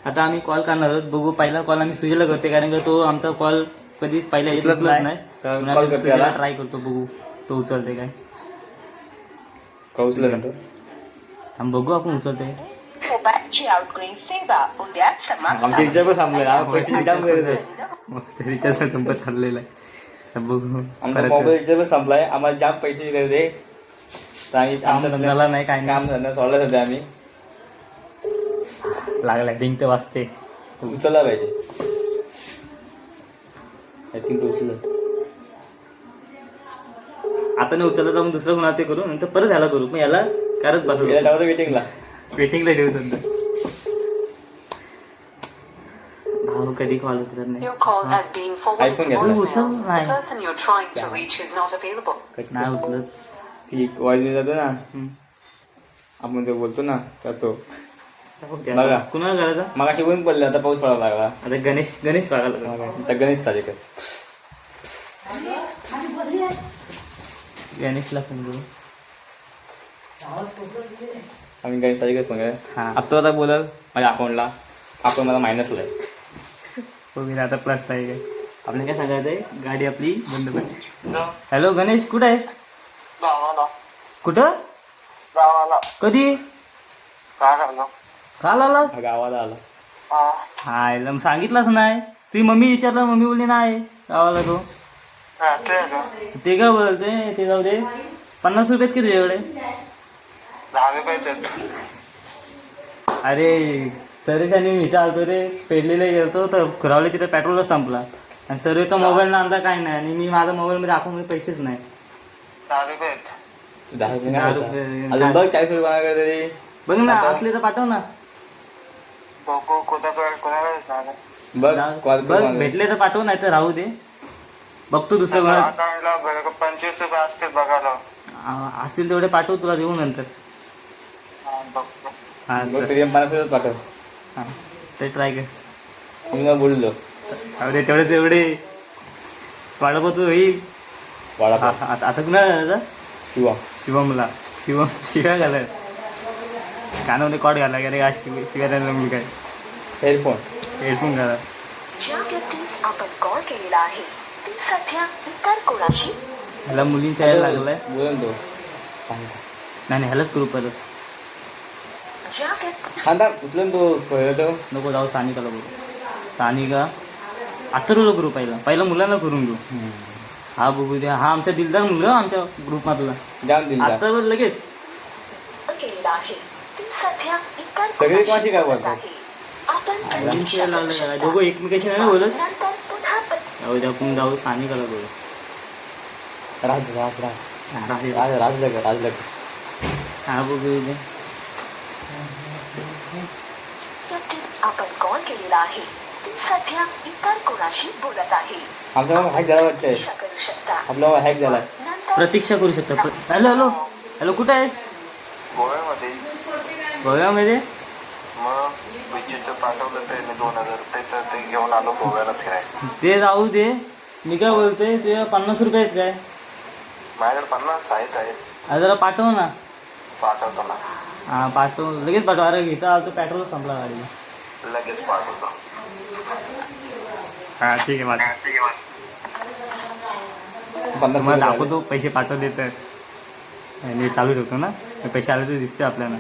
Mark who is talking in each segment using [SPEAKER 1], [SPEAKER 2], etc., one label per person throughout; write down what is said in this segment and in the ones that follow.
[SPEAKER 1] आता आम्ही कॉल करणार आहोत. बघू पहिला कॉल आम्ही सुजयला करते कारण का तो आमचा कॉल कधी पहिला येतच नाही.
[SPEAKER 2] कॉल करते त्याला.
[SPEAKER 1] ट्राय करतो बघू तो उचलते काय.
[SPEAKER 2] उचलला तो.
[SPEAKER 1] बघू आपण उचलते.
[SPEAKER 3] मोबाईलची आउटगोईंग सेवा उद्या समाप्त.
[SPEAKER 2] आमचे रिचार्ज पण संपले. पैसे रिटर्न करत
[SPEAKER 1] रिचार्ज संपत चाललेला आहे. तर बघू
[SPEAKER 2] आमचा मोबाईल रिचार्ज पण संपलाय. आम्हाला जाम पैसे गरज आहे. तर आम्ही
[SPEAKER 1] काम धंद्याला नाही काय
[SPEAKER 2] काम धंदा सोडला सध्या आम्ही.
[SPEAKER 1] लागलाय डिंग तर वाजते.
[SPEAKER 2] उचलला पाहिजे. आय थिंक तो उचलला.
[SPEAKER 1] आता नाही उचलला जाऊन दुसरं कोणा ते करू नंतर परत ह्याला करू. मग याला करत बसू.
[SPEAKER 2] वेटिंगला
[SPEAKER 1] ठेवू सध्या. भाऊ कधी कॉल उचलत नाही.
[SPEAKER 4] Your call has been forwarded
[SPEAKER 2] iPhone
[SPEAKER 4] to
[SPEAKER 2] घेतला.
[SPEAKER 4] voicemail. The
[SPEAKER 1] नाही.
[SPEAKER 4] person you're trying to reach is not available.
[SPEAKER 1] नाही उचलत.
[SPEAKER 2] ती वॉइस जातो ना आपण जो बोलतो ना तर तो बघा.
[SPEAKER 1] कुणाला करायचा.
[SPEAKER 2] मगाशी ऊन पडलं आता पाऊस पडायला लागला.
[SPEAKER 1] आता गणेश बघायला
[SPEAKER 2] आता गणेश साजेकर
[SPEAKER 1] गणेशला फोन करू.
[SPEAKER 2] आम्ही गणेश साजेकर फोन
[SPEAKER 1] हा.
[SPEAKER 2] आता आता बोलल माझ्या अकाउंटला. अकाउंट मला मायनसला आहे.
[SPEAKER 1] बघू आता प्लस आहे काय. आपल्याला काय सांगायचं आहे गाडी आपली बंद पडली. हॅलो गणेश कुठं आहेस. कुठं कधी काल आलास.
[SPEAKER 2] गावाला आला.
[SPEAKER 1] हाय सांगितलंच नाही. तुझी मम्मी विचारलं मम्मी बोलली नाही गावाला तो. ते काय बोलते ते जाऊ दे. 50 रुपयात किती तुझ्याकडे.
[SPEAKER 5] 10 रुपयाचे.
[SPEAKER 1] अरे सरेश आणि मी इथं आलतो रे पेडलेला गेलतो तर खुरावले तिथे पेट्रोलच संपला आणि सरेचा मोबाईल ना आणला काय नाही आणि मी माझ्या मोबाईलमध्ये अकाउंटमध्ये पैसेच नाही.
[SPEAKER 5] 10 रुपये.
[SPEAKER 2] 10 रुपये
[SPEAKER 1] 10
[SPEAKER 2] नाही
[SPEAKER 1] रुपये.
[SPEAKER 2] द्यायचा. अजून बघ 40 रुपये बनवायला तरी
[SPEAKER 1] बघ ना असले तर पाठव ना.
[SPEAKER 2] बघ कॉल
[SPEAKER 1] बघ भेटले तर पाठव नाही तर राहू दे. बघतो दुसरं
[SPEAKER 5] अकाउंटला 25 रुपये असतील बघायला.
[SPEAKER 1] असतील तेवढे पाठव तुला देऊ नंतर.
[SPEAKER 5] बघतो.
[SPEAKER 1] हा
[SPEAKER 2] बघ तरी 50 रुपये पाठव.
[SPEAKER 1] हां ते ट्राय कर.
[SPEAKER 2] मी मला बोललो
[SPEAKER 1] अरे तेवढे वाढव तू होईल.
[SPEAKER 2] वडापाव
[SPEAKER 1] आता कुणा
[SPEAKER 2] शिवा
[SPEAKER 1] शिवमला शिव्या घालाय कानामध्ये कॉड घाला का रे आज शिव्या द्यायला मी काय. हेडफोन घाला.
[SPEAKER 3] ज्या व्यक्तीस आपण कॉल केलेला आहे ती सध्या इतर कोणाशी.
[SPEAKER 1] ह्याला मुलींच्या यायला लागलाय.
[SPEAKER 2] बोल तो
[SPEAKER 1] नाही ह्यालाच करू परत.
[SPEAKER 3] ज्या व्यक्ती
[SPEAKER 2] आता उचलून तो तो
[SPEAKER 1] नको जाऊ सानिकाला बोलू. सानिका आता रोल करू पहिला मुलांना करून घेऊ. हा बघू द्या. हा आमचा दिलदार मुलगा आमच्या ग्रुपमधला.
[SPEAKER 2] जाम दिला.
[SPEAKER 1] आता लगेच
[SPEAKER 3] केलेला आहे ती सध्या इतर
[SPEAKER 2] सगळे कोणाशी काय
[SPEAKER 3] बोलत
[SPEAKER 2] बोलतात?
[SPEAKER 3] आहे. आपण प्रतीक्षा
[SPEAKER 1] यायला
[SPEAKER 3] करू
[SPEAKER 1] लागलं
[SPEAKER 3] शकता.
[SPEAKER 1] दोघं एकमेकाशी नाही बोलत.
[SPEAKER 3] नंतर पुन्हा
[SPEAKER 1] जाऊ द्या आपण जाऊ सानिकाला बोलू.
[SPEAKER 2] राज राज राज राज राजलगर राजलगर
[SPEAKER 1] हा बघू द्या.
[SPEAKER 3] व्यक्तीस आपण कॉल केलेला आहे ती सध्या इतर कोणाशी बोलत आहे.
[SPEAKER 2] आमचा मग हॅक झाला वाटतंय.
[SPEAKER 3] प्रतीक्षा करू शकता.
[SPEAKER 2] आपला हॅक झाला.
[SPEAKER 3] नंतर
[SPEAKER 1] प्रतीक्षा करू शकता. हॅलो कुठं आहेस.
[SPEAKER 5] गोव्यामध्ये.
[SPEAKER 1] गोव्यामध्ये.
[SPEAKER 5] मग विजेचं पाठवलं त्याने 2000 रुपये तर ते घेऊन आलो गोव्याला फिरायला.
[SPEAKER 1] ते जाऊ दे. मी काय बोलते तुझ्या 50 रुपये आहेत काय.
[SPEAKER 5] माझ्याकडे 50 आहेत.
[SPEAKER 1] अरे जरा पाठव ना.
[SPEAKER 5] पाठवतो ना.
[SPEAKER 1] हां पाठव लगेच पाठव. अरे इथं आलं पेट्रोल संपला गाडीला.
[SPEAKER 5] लगेच पाठवतो.
[SPEAKER 1] हां ठीक आहे पाठव.
[SPEAKER 2] 50
[SPEAKER 1] तुम्हाला दाखवतो पैसे पाठवले तर आणि चालू ठेवतो ना. पैसे आले तर दिसते आपल्याला.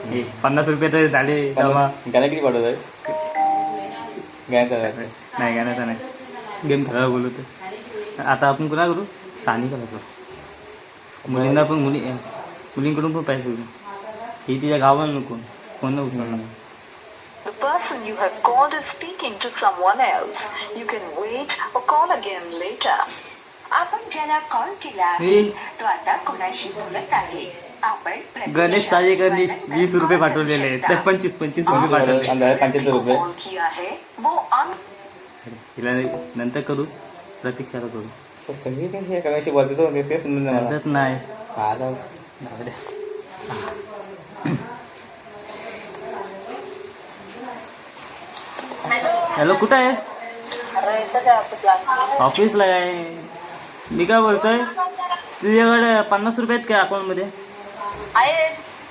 [SPEAKER 1] हे 50 रुपये तर झाले जमा.
[SPEAKER 2] गाणं किती पाठवत आहे गाण्याचा
[SPEAKER 1] नाही गाण्याचा नाही. गेम खेळायला बोलवतो. आता आपण कुणा करू. सानिकाला करू. मुलींना पण मुलींकडून पण पैसे घेऊ. ही तिच्या गावाला नको कोण उचलणार.
[SPEAKER 3] The person you have called is speaking to someone else. You can wait or call again later. आपण ज्याला कॉल केला आहे तो आता कोणाशी बोलत आहे. आपण
[SPEAKER 1] गणेश साजेकरनी 20 रुपये पाठवलेले आहेत. तर 25 रुपये पाठवले.
[SPEAKER 2] 75 रुपये.
[SPEAKER 3] कॉल किया है वो
[SPEAKER 1] तिला नंतर करूच. प्रतीक्षाला करू.
[SPEAKER 2] सगळी काही कशी बोलतो ते समजून मला.
[SPEAKER 1] समजत नाही.
[SPEAKER 2] हा जाऊ.
[SPEAKER 1] हॅलो कुठं आहेस. ऑफिसला आहे. मी काय बोलतोय तुझ्याकडे 50 रुपये आहेत काय अकाउंटमध्ये.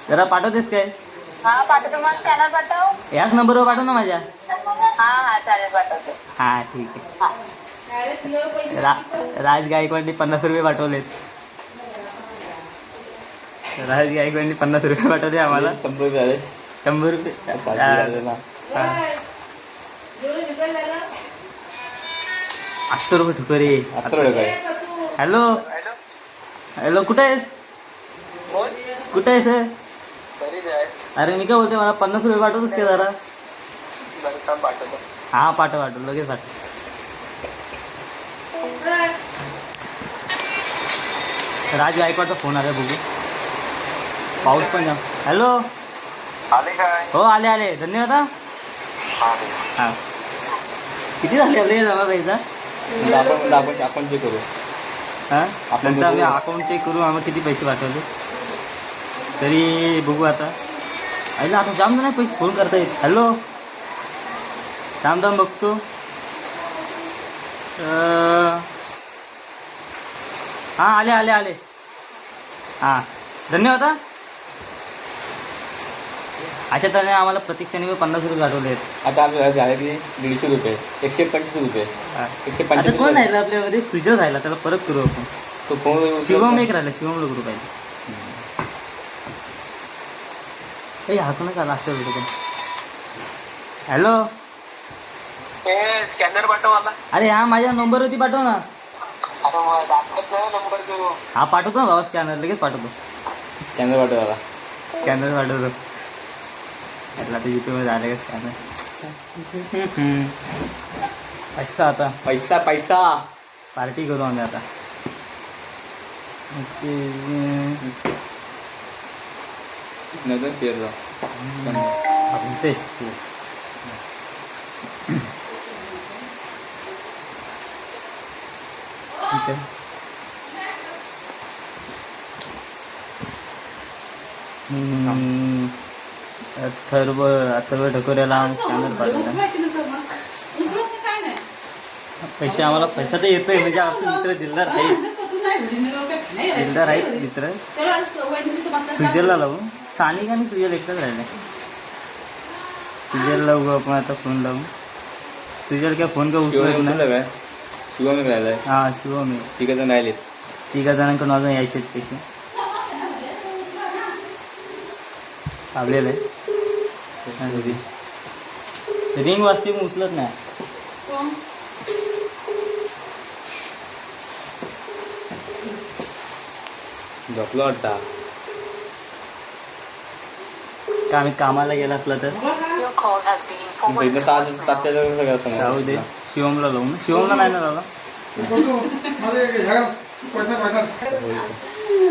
[SPEAKER 1] जरा पाठवतेस काय.
[SPEAKER 3] हा पाठवतो मग स्कॅनर पाठव.
[SPEAKER 1] याच नंबरवर पाठव ना माझ्या.
[SPEAKER 3] हा चालेल पाठवते.
[SPEAKER 1] हा ठीक आहे. राज गायकवाडने 50 रुपये पाठवलेत. राज गायकवाडने 50 रुपये पाठवले आम्हाला.
[SPEAKER 2] 100 रुपये झाले.
[SPEAKER 1] 100 रुपये.
[SPEAKER 2] झाले ना.
[SPEAKER 1] ₹8 रुपये ठुकरे.
[SPEAKER 2] 18 रुपये.
[SPEAKER 1] हॅलो हॅलो, कुठं आहेस? कुठं आहेस? अरे मी काय बोलते, मला 50 रुपये पाठवतोस का जरा? हा पाठव लगेच पाठव. राज गायकवाडचा फोन आला, बघू. पाऊस पण जा. हॅलो.
[SPEAKER 5] आले काय?
[SPEAKER 1] हो आले धन्यवाद. हा किती झाले आपले जमा पैसा?
[SPEAKER 2] आपण जे करू.
[SPEAKER 1] हां नंतर आम्ही अकाउंट चेक करू आम्हाला किती पैसे पाठवले. तरी बघू आता. आईला आता जाम नाही पैसे फोन करता येत. हॅलो थांब बघतो. हां आले. हां धन्यवाद. अशा तऱ्हेने आम्हाला प्रत्यक्षाने 50 रुपये पाठवले आहेत.
[SPEAKER 2] आता आपल्याला झाले की 150 रुपये, 125 रुपये.
[SPEAKER 1] आता
[SPEAKER 2] 125
[SPEAKER 1] कोण राहिलं आपल्यामध्ये? सुजय राहिला, त्याला परत करू आपण.
[SPEAKER 2] तो फोन
[SPEAKER 1] शिवम एक राहिला, शिवमला करू पाहिजे. हातूनच आला असं होतं. हॅलो
[SPEAKER 5] स्कॅनर पाठव मला.
[SPEAKER 1] अरे हा माझ्या नंबरवरती पाठव ना. हा पाठवतो ना बाबा, स्कॅनर लगेच पाठवतो.
[SPEAKER 2] स्कॅनर पाठवायला.
[SPEAKER 1] स्कॅनर पाठवतो. आता युट्यूबवर झालं का स्कॅनर? पैसा आता
[SPEAKER 2] पैसा
[SPEAKER 1] पार्टी करू आम्ही आता.
[SPEAKER 2] नंतर शेअर
[SPEAKER 1] आपण तेच ठीक आहे. अथर्व ढकोऱ्याला स्कॅनर पाठवला. पैसे आम्हाला पैसा तर येतोय, म्हणजे आपले मित्र दिलदार आहेत मित्र. सुजलला लावू. सानिक आणि सुजल एकटाच राहिले. सुजल लावू आपण आता, फोन लावू. सुजल काय फोन का उचलत नाही.
[SPEAKER 2] काय शिवम राहिलाय.
[SPEAKER 1] हां शिवम आहे.
[SPEAKER 2] 3 जण राहिलेत.
[SPEAKER 1] 3 जणांकडून अजून यायचे पैसे आपल्याला. रिंग वाजते मग उचलत नाही.
[SPEAKER 2] झोपलो वाटता.
[SPEAKER 1] का आम्ही कामाला गेला असला तर
[SPEAKER 4] Your call has been forwarded to voicemail.
[SPEAKER 1] जाऊ दे. शिवमला लावू ना. शिवमला नाही ना लावला.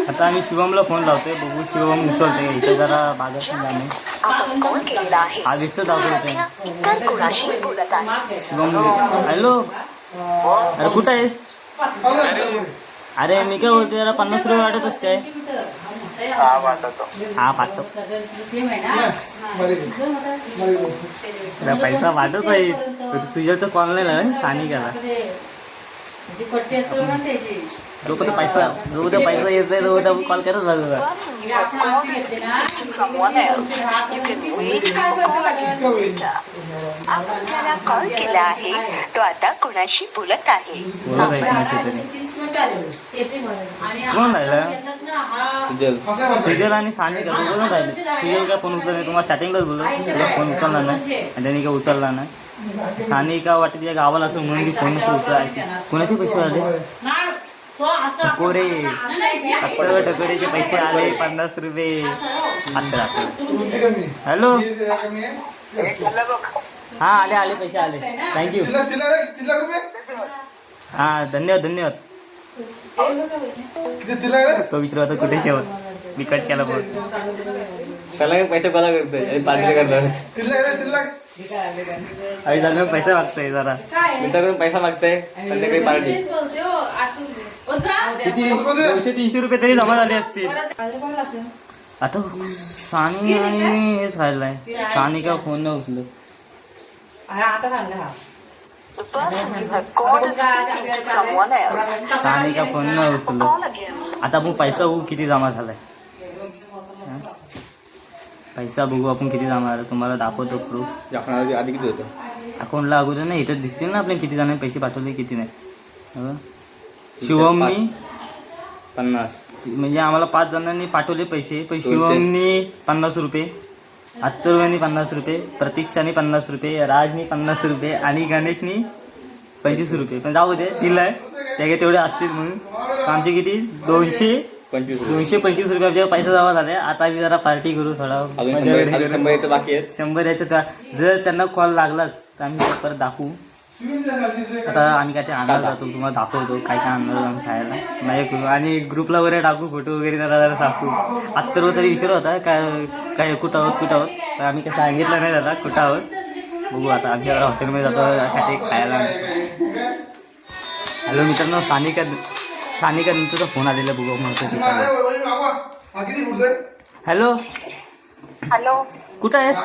[SPEAKER 1] आता आम्ही शिवमला फोन लावतोय, बघू शिवम उचलतोय. इथे जरा बाजार पण जाणे.
[SPEAKER 3] आपण कॉल केलेला आहे.
[SPEAKER 1] हा व्यस्त दाखवतोय.
[SPEAKER 3] इतर कोणाशी बोलत आहे.
[SPEAKER 1] शिवम हॅलो. अरे कुठं आहेस? अरे मी काय बोलते, जरा 50 रुपये वाटतच काय?
[SPEAKER 5] हा पाठवतो.
[SPEAKER 1] हा पाठव. पैसा वाटत आहे. सुजलचा कॉल नाही लागला सानिकाला. जोपर्यंत पैसा येत नाही तोपर्यंत कॉल करत राहतो.
[SPEAKER 3] आपण ज्याला कॉल केला आहे तो आता कोणाशी बोलत आहे.
[SPEAKER 1] बोलत आहे कोणाशी तरी. कोण राहिलं? सुजल आणि सानिका दोघं राहिले. सुजल काय फोन उचलला नाही. तुम्हाला स्टार्टिंगलाच बोललो तुला फोन उचलला नाही, आणि त्यांनी काय उचलला नाही. सानिका वाटते तिच्या गावाला असं म्हणून की फोन उचलायचे. कोणाचे पैसे आले? टकोरे. टकोरेचे पैसे आले 50 रुपये. हॅलो. हा आले पैसे आले. थँक्यू. हा धन्यवाद. तो विचार होता कुठे शेवट. मी कट केला फोन.
[SPEAKER 2] चला पैसे कोणा करतोय? पार्टी करणार.
[SPEAKER 1] आई झालं पैसा मागतोय जरा.
[SPEAKER 2] मित्राकडून पैसा मागताय, संध्याकाळी पार्टी.
[SPEAKER 1] किती 200-300 रुपये तरी जमा झाले असतील. आता सानी आणि हेच खायलाय. सानी का फोन न उचलत. सानी का फोन न उचलत. आता मग पैसा किती जमा झालाय. पैसा बघू आपण किती जाणार तुम्हाला दाखवतो प्रूफ.
[SPEAKER 2] आपण आधी किती होतं
[SPEAKER 1] अकाउंटला अगोदर नाही इथं दिसतील ना आपल्याला किती जणांनी पैसे पाठवले किती नाही. हं? शिवमनी
[SPEAKER 2] 50,
[SPEAKER 1] म्हणजे आम्हाला 5 जणांनी पाठवले पैसे, पण शिवमनी 50 रुपये, अत्तरवानी 50 रुपये, प्रतीक्षाने 50 रुपये, राजनी 50 रुपये आणि गणेशनी 25 रुपये. पण जाऊ दे दिलाय त्या काही तेवढे असतील म्हणून. आमचे किती 225 रुपये पैसा जमा झाले. आता आम्ही जरा पार्टी करू थोडा.
[SPEAKER 2] अजून 100 याचं बाकी आहेत.
[SPEAKER 1] 100 याचं जर त्यांना कॉल लागलाच तर आम्ही परत दाखवू. आता आम्ही काय ते आणायला जातो तुम्हाला दाखवतो काय काय आणणार आम्ही खायला नाही. आणि ग्रुपला वगैरे टाकू फोटो वगैरे जरा टाकू. अत्तर तरी विचारत होता काय काय कुठं आहोत तर आम्ही काय सांगितलं नाही दादा कुठं आहोत. बघू आता आम्ही जरा हॉटेलमध्ये जातो काय खायला. हॅलो मित्रांनो, सानिका तुझा फोन आलेला बघू म्हणतो. हॅलो
[SPEAKER 3] हॅलो,
[SPEAKER 1] कुठं आहेस?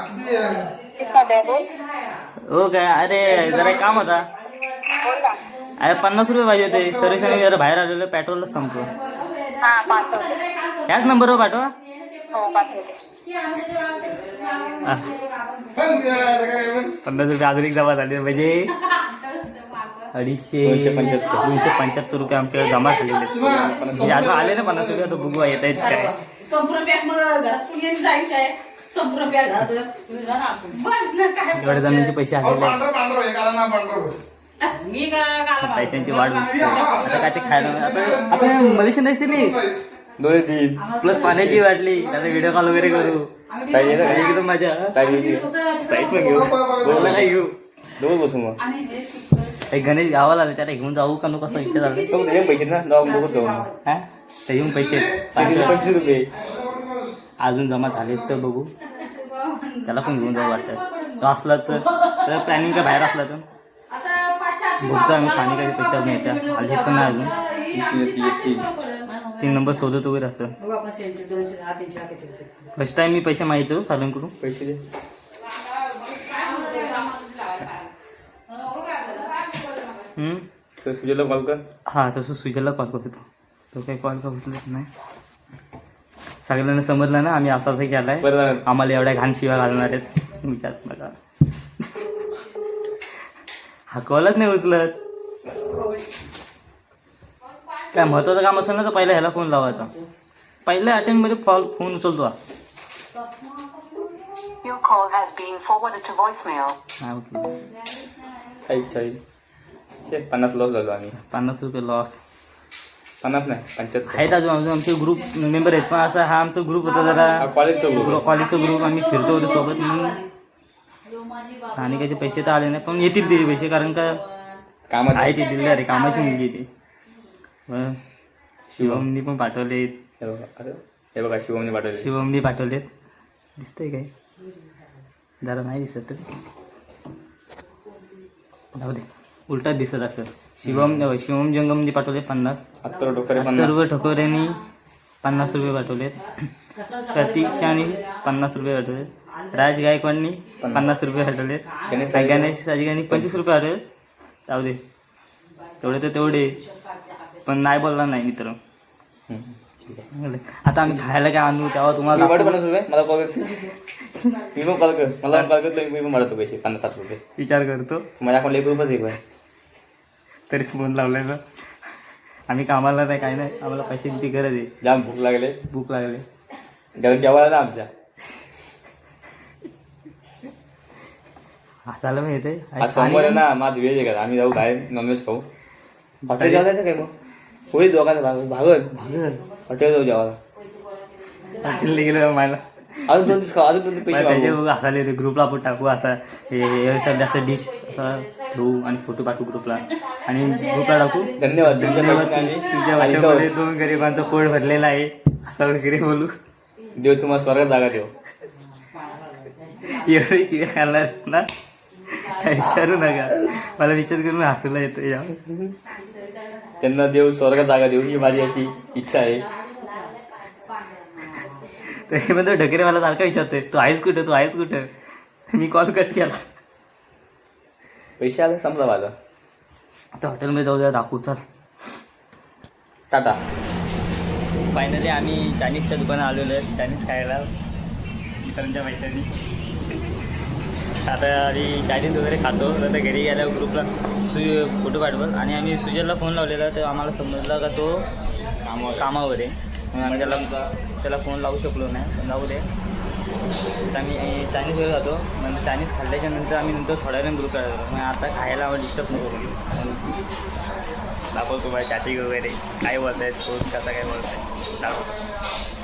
[SPEAKER 1] हो काय? अरे जरा एक काम होता. अरे 50 रुपये पाहिजे होते. सरेशाने जरा बाहेर आलेलो पेट्रोलच संपलो. याच नंबरवर पाठवा. 50 रुपये अजून एक जमा झाले म्हणजे 275 रुपये आमच्या जमा झालेले. अजून आले ना 50 रुपये. आता बघू येत आहेत काय. एवढ्या जणांचे पैसे आलेले पैशांची वाट बघतो. आता काय ते खायला आता मलेशियन नाही 2-3 प्लस पाण्याची वाटली. आता व्हिडिओ कॉल वगैरे करू. एकदम मजा. स्प्राईट पण घेऊ काय घेऊ
[SPEAKER 2] दोन बसू मग.
[SPEAKER 1] गणेश गावाला आले त्याला घेऊन जाऊ का नको असं विचार झाला.
[SPEAKER 2] पैसे ना जाऊ
[SPEAKER 1] हा ते येऊन पैसे
[SPEAKER 2] 25 रुपये
[SPEAKER 1] अजून जमा झाले तर बघू. त्याला पण घेऊन जाऊ वाटतं. तो असला तर प्लॅनिंग का बाहेर असला तर बघतो आम्ही. सानिकाचे पैसे अजून येत्या आले पण नाही अजून. 3 नंबर शोधत वगैरे असं. फर्स्ट टाइम मी पैसे मागितले सालनकडून.
[SPEAKER 2] पैसे दे. सुजयला कॉल कर.
[SPEAKER 1] हां तसं सुजयला कॉल करतो. तो काही कॉल करतो नाही. सगळ्यांना समजलं ना आम्ही असं केलाय.
[SPEAKER 2] बरं
[SPEAKER 1] आम्हाला एवढ्या घाण शिव्या घालणार आहेत विचार बघा. हा कॉलच नाही उचलत. काय महत्वाचं काम असेल ना तर पहिला ह्याला फोन लावायचा. पहिल्या अटेंडमध्ये फोन उचलतो.
[SPEAKER 3] Your call has been forwarded to voicemail.
[SPEAKER 1] नाही उचलतो.
[SPEAKER 2] 50 लॉस झालो आम्ही.
[SPEAKER 1] 50 रुपये लॉस.
[SPEAKER 2] 50 नाही 75
[SPEAKER 1] आहेत अजून आमचे ग्रुप मेंबर आहेत. पण असा हा आमचा ग्रुप होता जरा कॉलेजचा ग्रुप. आम्ही फिरतो होतो सोबत म्हणून. सानिकाचे पैसे तर आले नाही पण येतील ते पैसे कारण का
[SPEAKER 2] कामात
[SPEAKER 1] आहे ते दिले. अरे कामाची मुलगी ती. शिवमनी पण पाठवले.
[SPEAKER 2] हे बघा शिवमने
[SPEAKER 1] पाठवलेत. दिसतंय काय जरा नाही दिसत तरी जाऊ दे. उलटाच दिसत असं. शिवम जंगमने पाठवले 50. अत्तर्व ठोकरेंनी 50 रुपये पाठवलेत. प्रतीक्षाने 50 रुपये पाठवलेत. राज गायकवाडनी 50 रुपये पाठवलेत. गणेश साजिकांनी 25 रुपये पाठवलेत. जाऊ दे तेवढे तर तेवढे पण नाही बोलला नाही मित्र. आता आम्ही खायला काय आणू तेव्हा तुम्हाला
[SPEAKER 2] 50 रुपये मला कॉल कर. मी पण कॉल कर. मला कॉल करतो मी पण मारतो पैसे 50-60 रुपये.
[SPEAKER 1] विचार करतो.
[SPEAKER 2] माझ्या अकाउंटला 1 रुपयाच एक
[SPEAKER 1] तरीच फोन लावलाय ना. आम्ही कामाला नाही काय नाही. आम्हाला पैशांची गरज आहे.
[SPEAKER 2] जाम भूक लागले घरी जेवायला ना आमच्या.
[SPEAKER 1] हसायला पण येते.
[SPEAKER 2] आज सोमवार आहे ना. माझं व्हेज आहे का आम्ही जाऊ बाहेर नॉनव्हेज खाऊ. हॉटेल जेवायचं काय मग होईल दोघांचं भागत हॉटेल जाऊ जेवायला.
[SPEAKER 1] हॉटेलला गेलो मला
[SPEAKER 2] अजून 2 दिवस खाऊ. अजून 2 दिवस पैसे
[SPEAKER 1] त्याचे हसायला येते. ग्रुपला आपण टाकू असा जास्त डिश असा ठेवू आणि फोटो पाठवू ग्रुपला आणि ग्रुपला टाकू.
[SPEAKER 2] धन्यवाद
[SPEAKER 1] तुझ्या भाषेमध्ये 2 गरिबांचं पोट भरलेलं आहे असं वगैरे बोलू.
[SPEAKER 2] देव तुम्हाला स्वर्गात जागा देव.
[SPEAKER 1] एवढी चिवे खाणार ना काय विचारू नका. मला विचार करून हसूला येतं.
[SPEAKER 2] त्यांना देव स्वर्गात जागा देऊ ही माझी अशी इच्छा आहे.
[SPEAKER 1] तरी पण तो ढकरे मला सारखा विचारतोय तू आहेस कुठं. मी कॉल कट केला.
[SPEAKER 2] पैसे आले समजा माझा.
[SPEAKER 1] आता हॉटेलमध्ये जाऊ द्या दाखवू. चल
[SPEAKER 2] टाटा.
[SPEAKER 1] फायनली आम्ही चायनीजच्या दुकानात आलेलो आहे चायनीज खायला. मित्रांच्या पैशाने. आता आधी चायनीज वगैरे खातो. तर घरी गेल्यावर ग्रुपला फोटो पाठवल. आणि आम्ही सुजलला फोन लावलेला तर आम्हाला समजलं का तो कामावर आहे. मग आम्ही त्याला फोन लावू शकलो नाही. पण जाऊ दे. तर आम्ही चायनीज वगैरे खातो. नंतर चायनीज खाल्ल्याच्या नंतर आम्ही नंतर थोड्या वेळाने ग्रुपला जातो. मग आता खायला आम्हाला डिस्टर्ब नको करू. दाखवतो बाय चॅटिंग वगैरे काय बोलत आहेत, कोण कसा काय बोलत आहे दाखव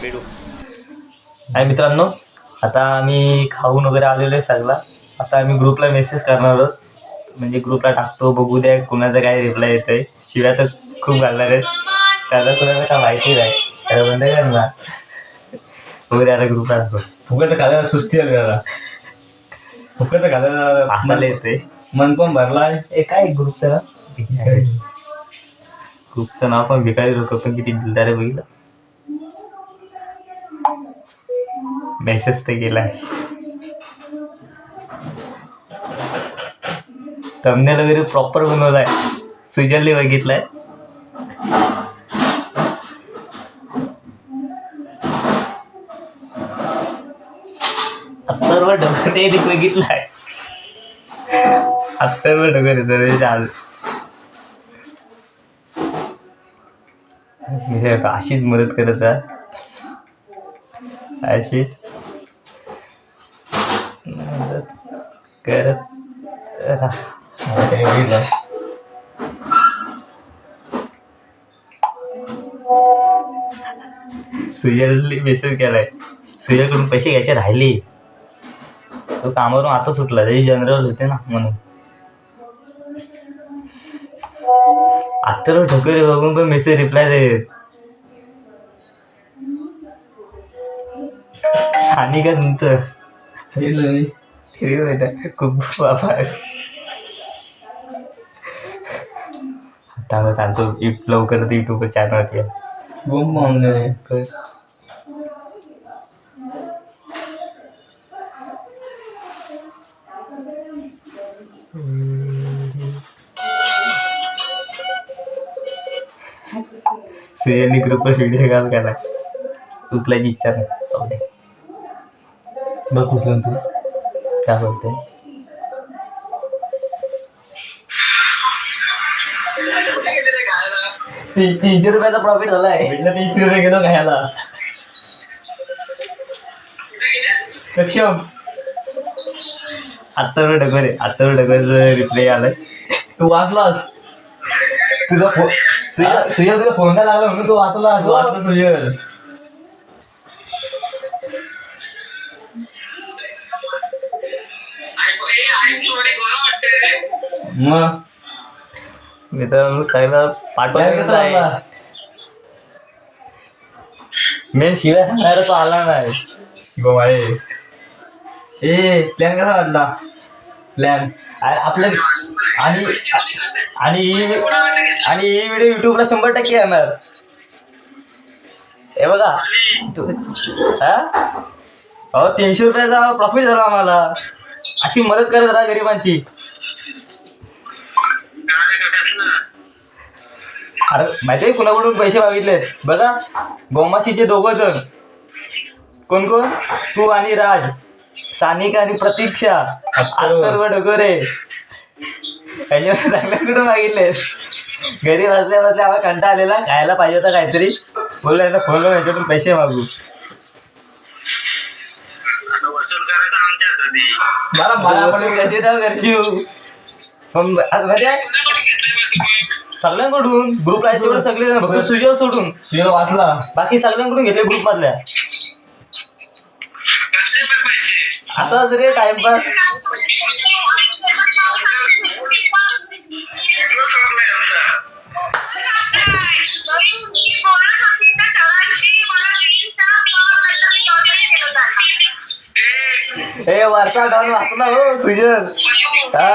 [SPEAKER 1] भेटू. काय मित्रांनो, आता आम्ही खाऊन वगैरे आलेलो आहे सगळा. आता आम्ही ग्रुपला मेसेज करणार आहोत. म्हणजे ग्रुपला टाकतो, बघू द्या कोणाचा काय रिप्लाय येत आहे. शिव्या तर खूप घालणार आहेत. त्याला कोणाला काय माहिती नाही. त्याला बंद करणार वगैरे. आता ग्रुपला टाकतो.
[SPEAKER 2] फुकट घालायला सुस्ती आली त्याला. फुकट घालायला
[SPEAKER 1] आम्हाला येते.
[SPEAKER 2] मन पण भरलाय.
[SPEAKER 1] काय ग्रुप त्याला ग्रुपचं नाव पण भिकारी लोक पण किती दिलदार आहे बघितलं. मेसेज तर गेलाय. थंबनेल वगैरे प्रॉपर बनवलाय. सुजलने बघितलाय. अत्तरवर ढोकरे बघितलाय. अत्तरवर ढोकरे तर चाल. अशीच मदत करत राहा. अशीच मदत करत राहा. सुजलने मेसेज केलाय. सुजलकडून पैसे घ्यायचे राहिले. तो कामावरून आता सुटला. त्याची जनरल होते ना म्हणून. आता ठोकरे बघून पण मेसेज रिप्लाय देत. आणि का तुमचं खूप बाबा. आता चालतो लवकरच युट्यूबवर चॅनल येईल. सुजलनी ग्रुपवर व्हिडिओ कॉल केला. उचलायची इच्छा नाही. बघ उचलून तू काय बोलते. 300 रुपयाचा प्रॉफिट झालाय. 300 रुपये गेलो खायला. सक्षम आता डगर रिप्लाय आलाय. तू वाचलास. तुझा फोन सुजल तुझा फोनला लागला म्हणून तू वाचला सुजल. मग मित्रांनो सगळा पाठवायला मेन शिवाय सांगायला तो आला नाही.
[SPEAKER 2] शिवम आहे. प्लॅन कसा वाटला. प्लॅन
[SPEAKER 1] आपल्या आणि ही व्हिडिओ युट्यूबला 100% येणार. हे बघा. हा 300 रुपयाचा प्रॉफिट झाला आम्हाला. अशी मदत करत राहा गरिबांची. अरे माहिती आहे कुणाकडून पैसे मागितले बघा. गोमाशीचे 2 जण. कोण कोण. तू आणि राज, सानिका आणि प्रतीक्षा, अत्तर्व डोगरे. त्याच्यावर चांगल्या कुठं मागितले. घरी बसल्या आम्हाला कंटाळा आलेला. खायला पाहिजे होता काहीतरी. बोललो यांना फोन लावून याच्याकडून पैसे मागू. मला पण कसे जाऊ घरची सगळ्यांकडून ग्रुप राहायचे सगळे. फक्त सुजल सोडून. सुजल वाचला. बाकी सगळ्यांकडून घेतले ग्रुप मधल्या. असाच रे टाइमपास. हे वरचा डाऊन वाचला हो सुजल. हा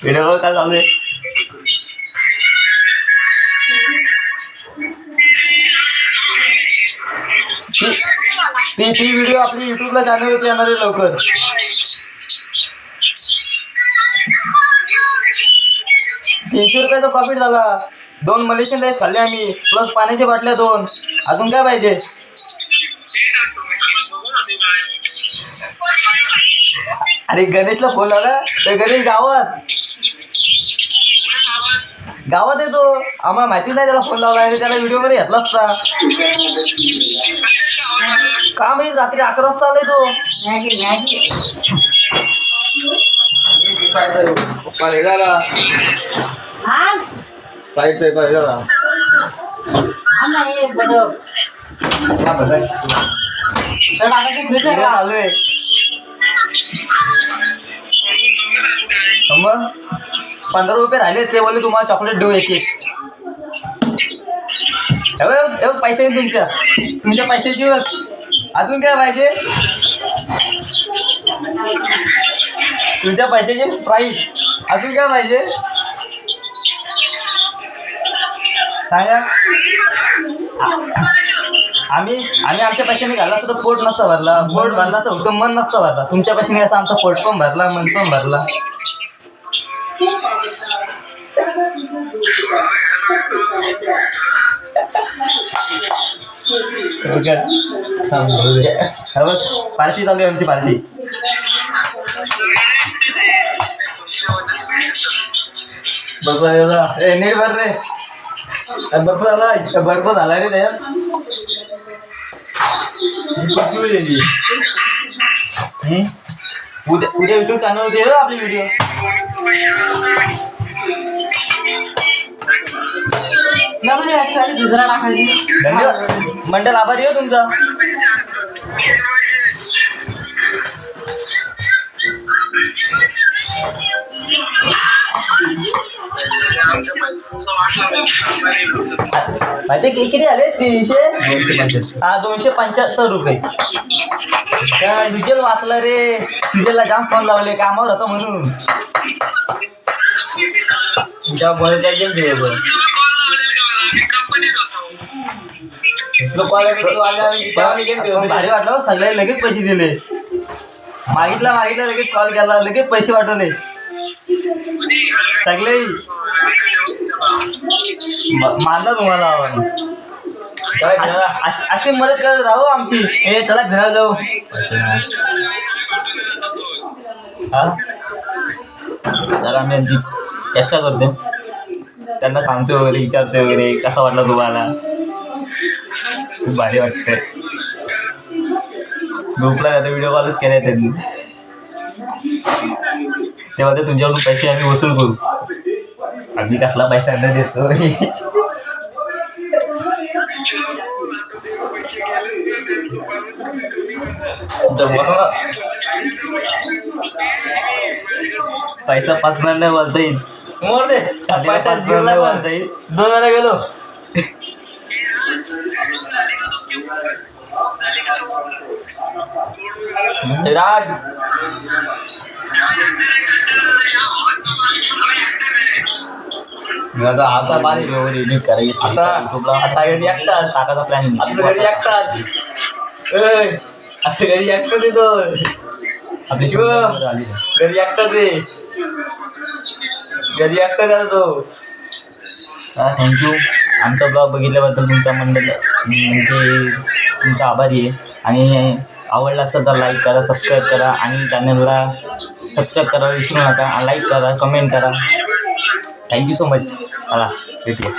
[SPEAKER 1] व्हिडिओ काय चालू आहे. ती व्हिडिओ आपली युट्यूबला चॅनलवरती येणार आहे लवकर. $300 प्रॉफिट झाला. 2 मलेशियन राईस खाल्ले आम्ही, प्लस पाण्याच्या बाटल्या 2. अजून काय पाहिजे? अरे गणेशला फोन लावला तर गणेश गावात येतो. आम्हाला माहिती नाही त्याला फोन लावला आणि त्याला व्हिडिओ मध्ये घेतला असता. का माहिती रात्री 11 वाजता आलाय तो. आलोय मग 15 रुपये राहिले. ते बोलले तुम्हाला चॉकलेट देऊ एक. पैसे तुमच्या पैशाची. अजून काय पाहिजे? तुमच्या पैशाची स्प्राईट. अजून काय पाहिजे सांगा. आम्ही आमच्या पैशाने घालला असं पोट नसतं भरला. पोट भरला असं फक्त मन नसतं भरला. तुमच्या पैशाने असं आमचा पोट पण भरला, मन पण भरला. पार्टी चालू आहे आमची पार्टी. नीट भर रे. बर्फ झाला रे त्याच्यात. उद्या युट्यूब चॅनल होते आपली व्हिडिओ. मंडल आभारी आहे तुमचा. माहिती किती आले? 275 रुपये. सुजल वाचला रे. सुजलला जाम फोन लावले, कामावर होता म्हणून. भारी वाटलं. सगळे लगेच पैसे दिले. मागितला लगेच कॉल केला, लगेच पैसे वाटवले सगळे. मानला तुम्हाला अशी मदत करत राहू आमची. चला फिरायला जाऊ. जरा आम्ही आमची चेष्टा करतो. त्यांना सांगतो वगैरे, विचारतो वगैरे कसा वाटला तुम्हाला. खूप भारी वाटतंय. ग्रुपला आता व्हिडिओ कॉलच केलाय त्यांनी. तेव्हा ते तुमच्याकडून पैसे आम्ही वसूल करू. आम्ही कसला पैसा न देतो. पैसा 5 नाही बोलता येईल. पैसा बोलता येईल. 2 वेळा गेलो. राज आता बारीक एडिट करायची. आता घरी एकटाच टाकायचा प्लॅन. आता घरी एकटाच. असं घरी एकटाच येतो. आपली शिव घरी एकटाच आहे. घरी एकटाच जातो. थँक्यू. आमचा ब्लॉग बघितल्याबद्दल तुमच्या म्हणजे तुमचा आभारी आहे. आणि आवडला असेल तर लाईक करा, सबस्क्राईब करा आणि चॅनलला सबस्क्राईब करायला विसरू नका. लाईक करा, कमेंट करा. Thank you so much. चला भेटूया.